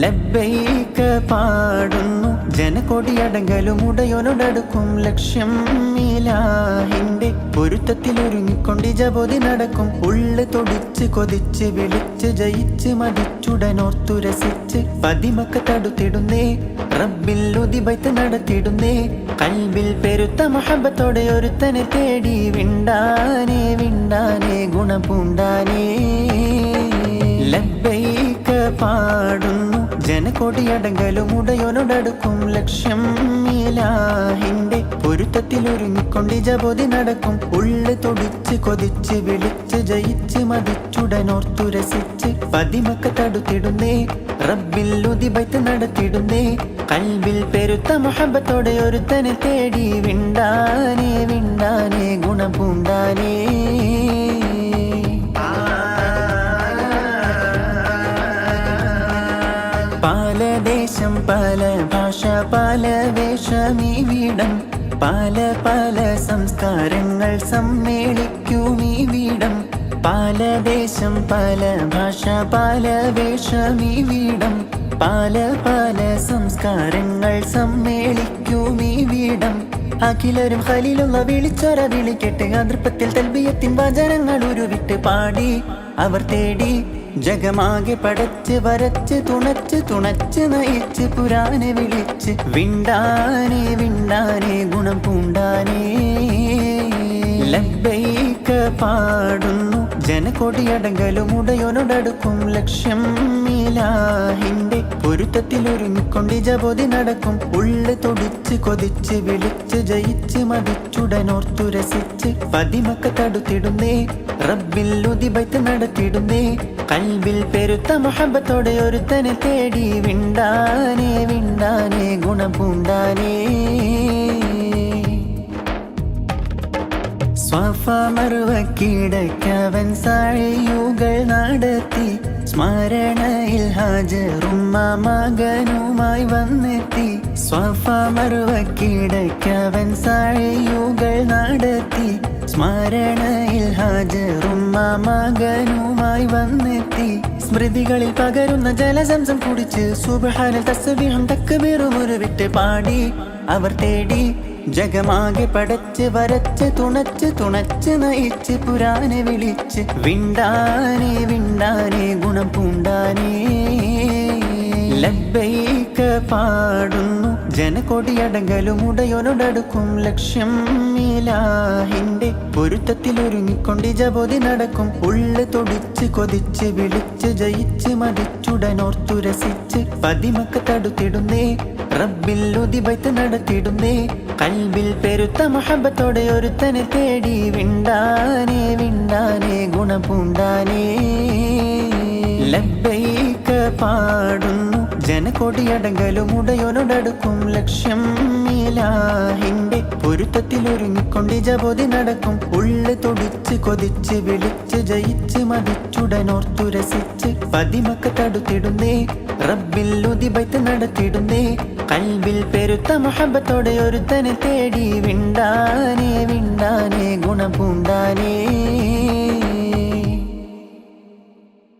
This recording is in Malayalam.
ലബ്ബൈക പാടുന്നു ജനകൊടിയടങ്കലും ഉടയോനോടടുക്കും ലക്ഷ്യം ഇലാഹിന്റെ പൊരുത്തത്തിലൊരുങ്ങിക്കൊണ്ട് ജബോധി നടക്കും. ഉള്ളു തൊടിച്ച് കൊതിച്ച് വിളിച്ച് ജയിച്ച് മതിച്ചുടനോർത്തു രസിച്ച് പതിമക്ക തടുത്തിടുന്നേ റബ്ബിൽ ഉദിബൈത്ത് നടത്തിടുന്നേ. കൽബിൽ പെരുത്ത മുഹബത്തോടെ ഒരുത്തനെ തേടി വിണ്ടാനേ വിണ്ടാനേ ഗുണം പൂണ്ടാനേ. ലബ്ബൈക പാടുന്നു ജനകൊടിയടങ്കലും ഉടയോനോടടുക്കും ലക്ഷ്യം ഇലാഹിന്റെ പൊരുത്തത്തിലൊരുങ്ങിക്കൊണ്ട് ജബോധി നടക്കും. ഉള്ളു തൊടിച്ച് കൊതിച്ച് വിളിച്ച് ജയിച്ച് മതിച്ചുടനോർത്തു രസിച്ച് പതിമക്ക തടുത്തിടുന്നേ റബ്ബിൽ ഉദിബൈത്ത് നടത്തിടുന്നേ. കൽബിൽ പെരുത്ത മുഹബത്തോടെ ഒരുത്തനെ തേടി വിണ്ടാനേ വിണ്ടാനേ ഗുണം പൂണ്ടാനേ. പല ദേശം പല ഭാഷ പല വേഷമീവിടം പല പല സംസ്കാരങ്ങൾ സമ്മേളിക്കുമീവിടം. പല ദേശം പല ഭാഷ പല വേഷമീവിടം പല പല സംസ്കാരങ്ങൾ സമ്മേളിക്കുമീവിടം. അഖിലരും ഖലീലുള്ള വിളിച്ചൊര വിളിക്കെട്ട് അതൃപ്പത്തിൽ തൽബിയത്തിൻ വചനങ്ങൾ ഉരുവിട്ട് പാടി അവർ തേടി ജഗമാകെ പടച്ച് വരച്ച് തുണച്ച് തുണച്ച് നയിച്ച് പുരാനെ വിളിച്ച് വിണ്ടാനേ വിണ്ടാനേ ഗുണം പൂണ്ടാനേ. ലബ്ബൈക പാടുന്നു ജനകൊടിയടങ്കലും ഉടയോനോടടുക്കും ലക്ഷ്യം ഇലാഹിന്റെ പൊരുത്തത്തിലൊരുങ്ങിക്കൊണ്ട് ജബോധി നടക്കും. ഉള്ളു തൊടിച്ച് കൊതിച്ച് വിളിച്ച് ജയിച്ച് മതിച്ചുടനോർത്തു രസിച്ച് പതിമക്ക തടുത്തിടുന്നേ റബ്ബിൽ ഉദിബൈത്ത് നടത്തിടുന്നേ. കൽബിൽ പെരുത്ത മുഹബത്തോടെ ഒരുത്തനെ തേടി വിണ്ടാനേ വിണ്ടാനേ ഗുണം പൂണ്ടാനേ. സ്വഫ മറുവക്കിടക്കവൻ സാഴിയുകൾ നടത്തി സ്മരണയിൽ ഹാജറുമ്മ മകനുമായി വന്നെത്തി. സ്വഫ മറുവക്കിടക്കവൻ സാഴിയുകൾ നടത്തി സ്മരണയിൽ ഹാജറുമ്മ മകനുമായി വന്നെത്തി. സ്മൃതികളിൽ പകരുന്ന ജലസംസം കുടിച്ച് സുബ്ഹാനൽ തസ്ബീഹും തക്ബീറും ഉരുവിട്ട് പാടി അവർ തേടി ജഗമാകെ പടച്ച് വരച്ച് തുണച്ച് തുണച്ച് നയിച്ച് പുരാനെ വിളിച്ച് വിണ്ടാനേ വിണ്ടാനേ ഗുണം പൂണ്ടാനേ. ലബ്ബൈക പാടുന്നു ജനകൊടിയടങ്കലും ഉടയോനോടടുക്കും ലക്ഷ്യം ഇലാഹിന്റെ പൊരുത്തത്തിലൊരുങ്ങിക്കൊണ്ട് ജബോധി നടക്കും. ഉള്ളു തൊടിച്ച് കൊതിച്ച് വിളിച്ച് ജയിച്ച് മതിച്ചുടനോർത്തു രസിച്ച് പതിമക്ക തടുത്തിടുന്നേ റബ്ബിൽ ഉദിബൈത്ത് നടത്തിടുന്നേ. കൽബിൽ പെരുത്ത മുഹബത്തോടെ ഒരുത്തനെ തേടി വിണ്ടാനേ വിണ്ടാനേ ഗുണം പൂണ്ടാനേ. ലബ്ബൈക പാടുന്നു ജനകൊടിയടങ്കലും ഉടയോനോടടുക്കും ലക്ഷ്യം ഇലാഹിന്റെ പൊരുത്തത്തിലൊരുങ്ങിക്കൊണ്ട് ജബോധി നടക്കും. ഉള്ളു തൊടിച്ച് കൊതിച്ച് വിളിച്ച് ജയിച്ച് മതിച്ചുടനോർത്തു രസിച്ച് പതിമക്ക തടുത്തിടുന്നേ റബ്ബിൽ ഉദിബൈത്ത് നടത്തിടുന്നേ. കൽബിൽ പെരുത്ത മുഹബത്തോടെ ഒരുത്തനെ തേടി വിണ്ടാനേ വിണ്ടാനേ ഗുണം പൂണ്ടാനേ.